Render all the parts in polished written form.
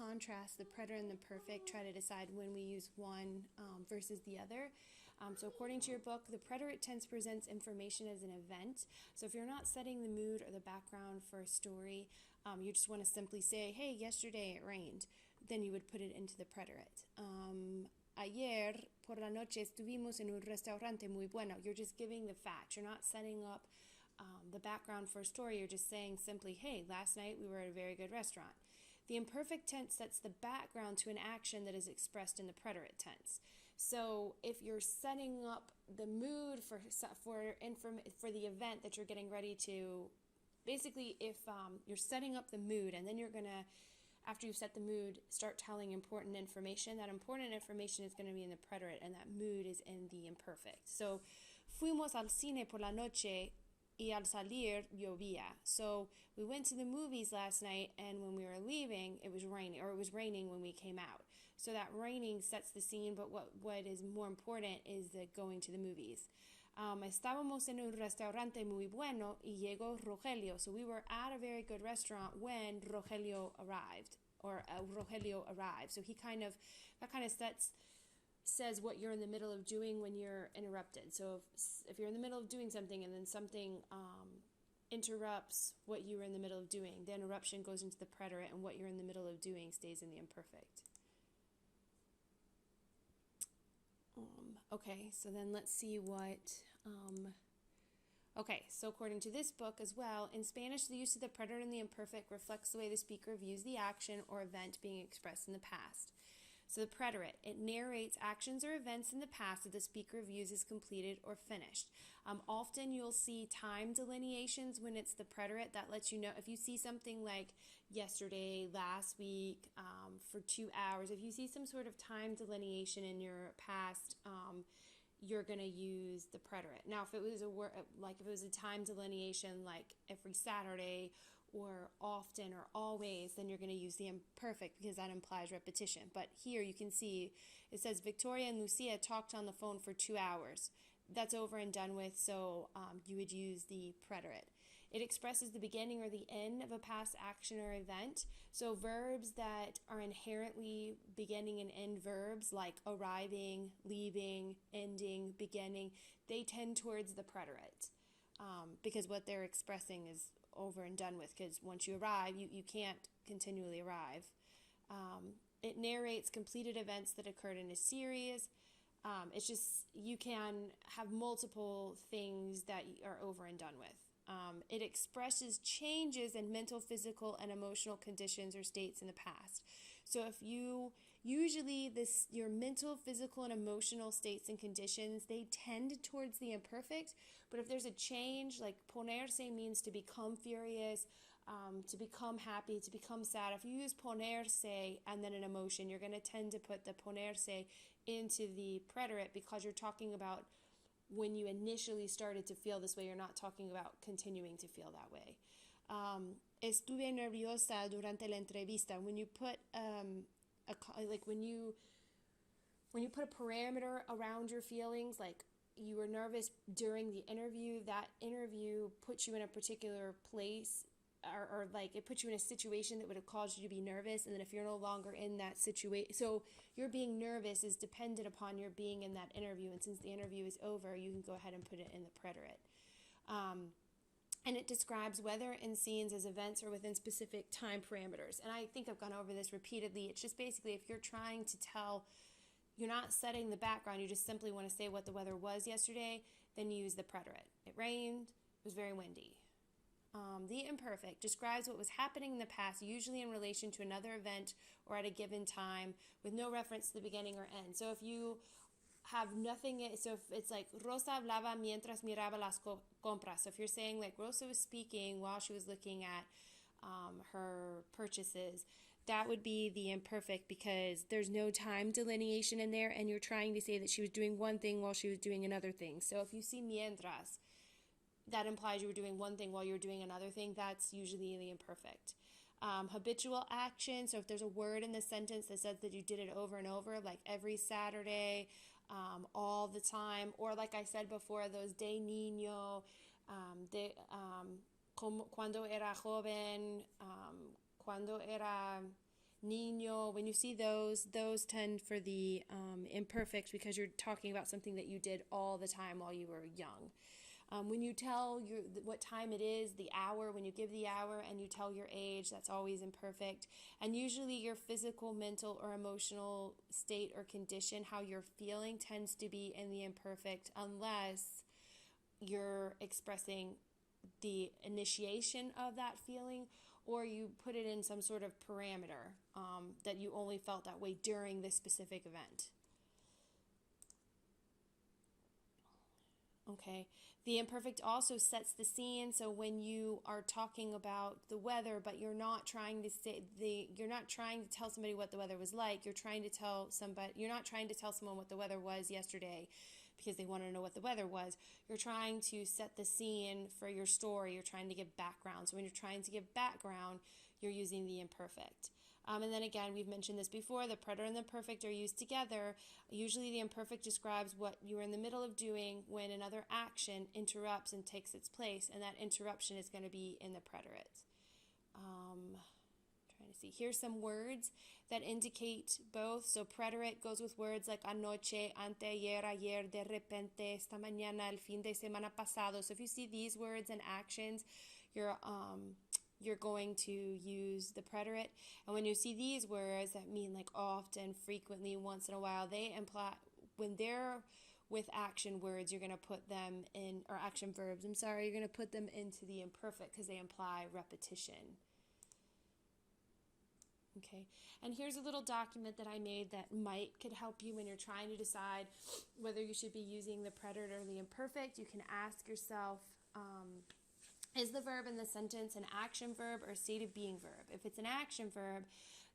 contrast the preterite and the perfect, try to decide when we use one versus the other. So according to your book, the preterite tense presents information as an event. So if you're not setting the mood or the background for a story, you just want to simply say, hey, yesterday it rained. Then you would put it into the preterite. Ayer por la noche estuvimos en un restaurante muy bueno. You're just giving the fact. You're not setting up the background for a story. You're just saying simply, hey, last night we were at a very good restaurant. The imperfect tense sets the background to an action that is expressed in the preterite tense. So if you're setting up the mood for the event that you're getting ready to, basically if you're setting up the mood and then you're going to, after you've set the mood, start telling important information, that important information is going to be in the preterite and that mood is in the imperfect. So, fuimos al cine por la noche y al salir llovía. So we went to the movies last night and when we were leaving, it was raining when we came out. So that raining sets the scene, but what is more important is the going to the movies. Estábamos en un restaurante muy bueno y llegó Rogelio. So we were at a very good restaurant when Rogelio arrived. So that kind of says what you're in the middle of doing when you're interrupted. So if you're in the middle of doing something and then something interrupts what you were in the middle of doing, the interruption goes into the preterite and what you're in the middle of doing stays in the imperfect. Okay, so then let's see what... Okay, so according to this book as well, in Spanish, the use of the preterite and the imperfect reflects the way the speaker views the action or event being expressed in the past. So the preterite, it narrates actions or events in the past that the speaker views as completed or finished. Often you'll see time delineations when it's the preterite. That lets you know if you see something like yesterday, last week, for 2 hours. If you see some sort of time delineation in your past, you're going to use the preterite. Now, if it was a time delineation like every Saturday or often or always, then you're going to use the imperfect because that implies repetition. But here you can see it says Victoria and Lucia talked on the phone for 2 hours. That's over and done with, so you would use the preterite. It expresses the beginning or the end of a past action or event. So verbs that are inherently beginning and end verbs like arriving, leaving, ending, beginning, they tend towards the preterite because what they're expressing is over and done with, because once you arrive, you can't continually arrive. It narrates completed events that occurred in a series. It's just, you can have multiple things that are over and done with. It expresses changes in mental, physical, and emotional conditions or states in the past. So if your mental, physical, and emotional states and conditions, they tend towards the imperfect. But if there's a change, like ponerse means to become furious, to become happy, to become sad. If you use ponerse and then an emotion, you're going to tend to put the ponerse into the preterite because you're talking about when you initially started to feel this way. You're not talking about continuing to feel that way. Estuve nerviosa durante la entrevista. When you put when you put a parameter around your feelings, like you were nervous during the interview, that interview puts you in a particular place, or like it puts you in a situation that would have caused you to be nervous. And then if you're no longer in that situation, so your being nervous is dependent upon your being in that interview. And since the interview is over, you can go ahead and put it in the preterite. And it describes whether in scenes as events or within specific time parameters. And I think I've gone over this repeatedly. It's just basically if you're trying to tell, you're not setting the background, you just simply want to say what the weather was yesterday, then you use the preterite. It rained, it was very windy. The imperfect describes what was happening in the past, usually in relation to another event or at a given time, with no reference to the beginning or end. So if you have nothing, so if it's like Rosa hablaba mientras miraba las compras. So if you're saying like Rosa was speaking while she was looking at her purchases, that would be the imperfect because there's no time delineation in there and you're trying to say that she was doing one thing while she was doing another thing. So if you see mientras, that implies you were doing one thing while you were doing another thing. That's usually the imperfect. Habitual action, so if there's a word in the sentence that says that you did it over and over, like every Saturday, all the time, or like I said before, those de niño, cuando era joven, cuando era niño. When you see those tend for the imperfect because you're talking about something that you did all the time while you were young. When you tell what time it is, the hour, when you give the hour and you tell your age, that's always imperfect. And usually your physical, mental, or emotional state or condition, how you're feeling, tends to be in the imperfect unless you're expressing the initiation of that feeling, or you put it in some sort of parameter that you only felt that way during this specific event. Okay, the imperfect also sets the scene. So when you are talking about the weather, but you're not trying to tell somebody what the weather was like. You're not trying to tell someone what the weather was yesterday because they want to know what the weather was. You're trying to set the scene for your story. You're trying to give background. So when you're trying to give background, you're using the imperfect. And then again, we've mentioned this before, the preterite and the perfect are used together. Usually the imperfect describes what you are in the middle of doing when another action interrupts and takes its place, and that interruption is going to be in the preterite. Trying to see. Here's some words that indicate both. So preterite goes with words like anoche, anteayer, ayer, de repente, esta mañana, el fin de semana pasado. So if you see these words and actions, you're going to use the preterite. And when you see these words that mean like often, frequently, once in a while, they imply, when they're with action words, you're going to put them in, or action verbs, you're going to put them into the imperfect because they imply repetition. Okay, and here's a little document that I made that could help you when you're trying to decide whether you should be using the preterite or the imperfect. You can ask yourself, is the verb in the sentence an action verb or a state of being verb? If it's an action verb,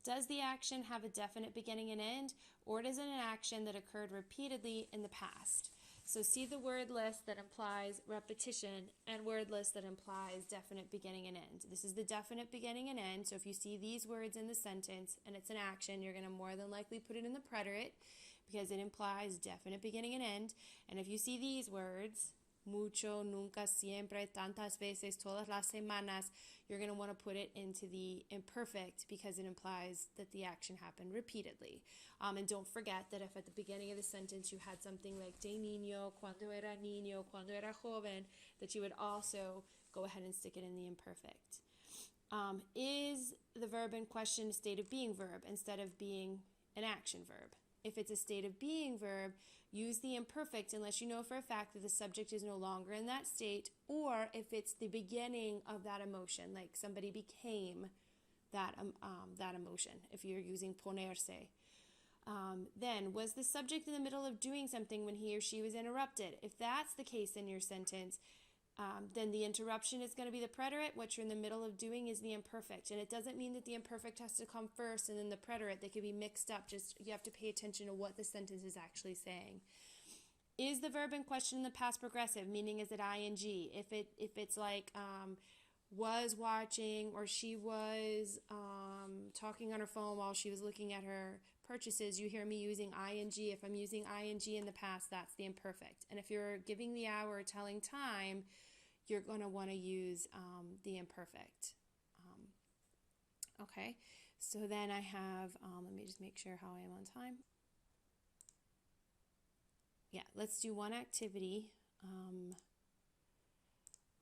does the action have a definite beginning and end, or is it an action that occurred repeatedly in the past? So see the word list that implies repetition and word list that implies definite beginning and end. This is the definite beginning and end. So if you see these words in the sentence and it's an action, you're going to more than likely put it in the preterite because it implies definite beginning and end. And if you see these words, mucho, nunca, siempre, tantas veces, todas las semanas, you're going to want to put it into the imperfect because it implies that the action happened repeatedly. And don't forget that if at the beginning of the sentence you had something like de niño, cuando era niño, cuando era joven, that you would also go ahead and stick it in the imperfect. Is the verb in question a state of being verb instead of being an action verb? If it's a state of being verb, use the imperfect unless you know for a fact that the subject is no longer in that state, or if it's the beginning of that emotion, like somebody became that emotion, if you're using ponerse. Then, was the subject in the middle of doing something when he or she was interrupted? If that's the case in your sentence, then the interruption is going to be the preterite. What you're in the middle of doing is the imperfect. And it doesn't mean that the imperfect has to come first and then the preterite. They could be mixed up. Just you have to pay attention to what the sentence is actually saying. Is the verb in question in the past progressive, meaning is it ing? If it's like was watching, or she was talking on her phone while she was looking at her purchases, you hear me using ing. If I'm using ing in the past, that's the imperfect. And if you're giving the hour or telling time, you're going to want to use the imperfect. Okay, so then I have, let me just make sure how I am on time. Yeah, let's do one activity.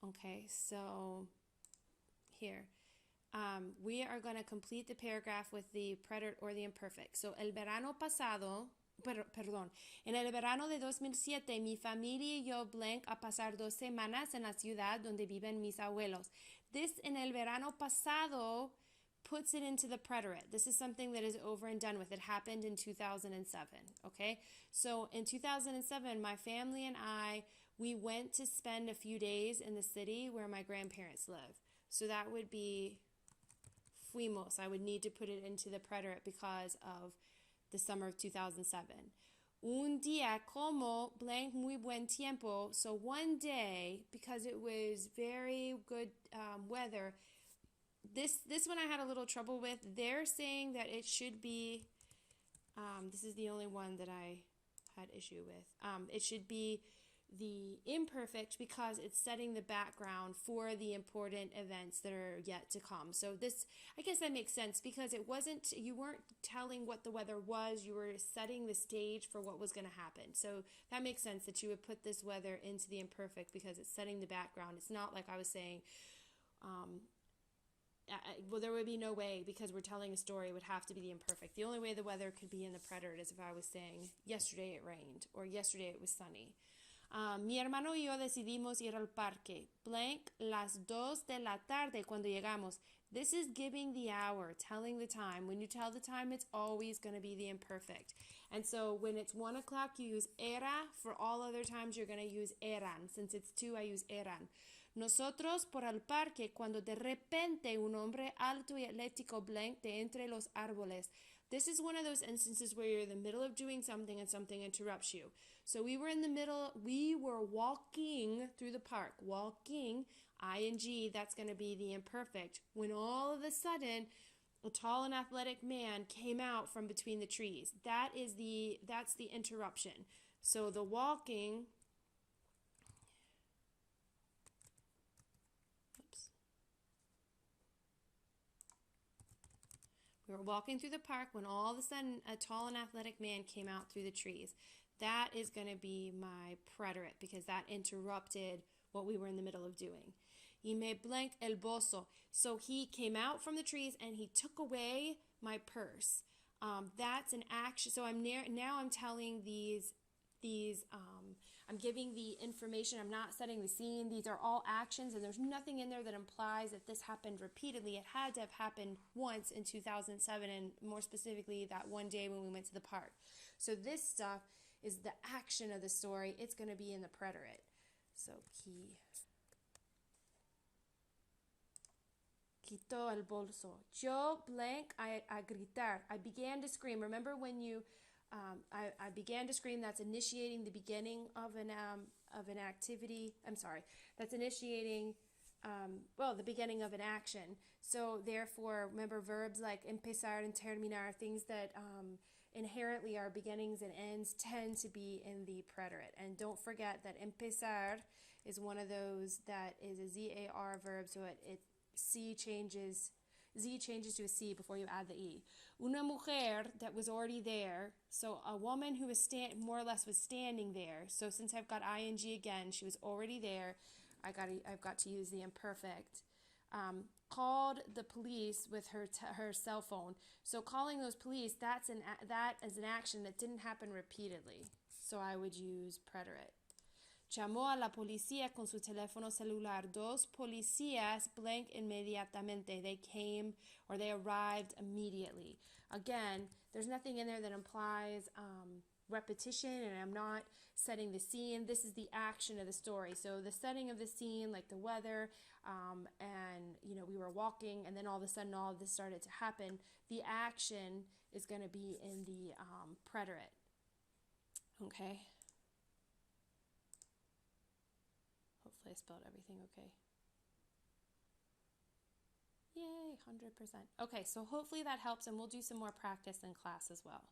Okay, so here. We are going to complete the paragraph with the preterite or the imperfect. So, el verano pasado, en el verano de 2007, mi familia y yo blank a pasar 2 semanas en la ciudad donde viven mis abuelos. This en el verano pasado puts it into the preterite. This is something that is over and done with. It happened in 2007, okay? So in 2007, my family and we went to spend a few days in the city where my grandparents live. So that would be fuimos. I would need to put it into the preterite because of the summer of 2007. Un día como blank muy buen tiempo. So one day, because it was very good weather. This one I had a little trouble with. They're saying that it should be, this is the only one that I had issue with. It should be the imperfect because it's setting the background for the important events that are yet to come. So this, I guess that makes sense because you weren't telling what the weather was, you were setting the stage for what was going to happen. So that makes sense that you would put this weather into the imperfect because it's setting the background. It's not like I was saying, well, there would be no way because we're telling a story, it would have to be the imperfect. The only way the weather could be in the preterite is if I was saying, yesterday it rained or yesterday it was sunny. Mi hermano y yo decidimos ir al parque. Blank, las 2 de la tarde cuando llegamos. This is giving the hour, telling the time. When you tell the time, it's always going to be the imperfect. And so when it's 1 o'clock, you use era. For all other times, you're going to use eran. Since it's 2, I use eran. Nosotros por el parque cuando de repente un hombre alto y atlético blank de entre los árboles. This is one of those instances where you're in the middle of doing something and something interrupts you. So we were walking through the park. Walking, ing, that's going to be the imperfect. When all of a sudden, a tall and athletic man came out from between the trees. That's the interruption. So the walking, we were walking through the park when all of a sudden a tall and athletic man came out through the trees. That is going to be my preterite because that interrupted what we were in the middle of doing. Y me blank el bolso. So he came out from the trees and he took away my purse. That's an action. So I'm telling I'm giving the information. I'm not setting the scene. These are all actions, and there's nothing in there that implies that this happened repeatedly. It had to have happened once in 2007, and more specifically, that one day when we went to the park. So this stuff is the action of the story. It's going to be in the preterite. So, quitó el bolso. Yo blank a gritar. I began to scream. Remember when you I began to scream. That's initiating the beginning of an activity. I'm sorry. That's initiating, the beginning of an action. So therefore, remember verbs like empezar and terminar, things that inherently are beginnings and ends, tend to be in the preterite. And don't forget that empezar is one of those that is a ZAR verb, so Z changes to a C before you add the E. Una mujer, that was already there. So a woman who was more or less was standing there. So since I've got ing again, she was already there. I've got to use the imperfect. Called the police with her cell phone. So calling those police, that is an action that didn't happen repeatedly. So I would use preterite. Llamó a la policía con su teléfono celular. Dos policías blank inmediatamente. They came or they arrived immediately. Again, there's nothing in there that implies repetition, and I'm not setting the scene. This is the action of the story. So the setting of the scene, like the weather, and we were walking, and then all of a sudden all of this started to happen. The action is going to be in the preterite. Okay. Hopefully I spelled everything okay. Yay, 100%. Okay, so hopefully that helps, and we'll do some more practice in class as well.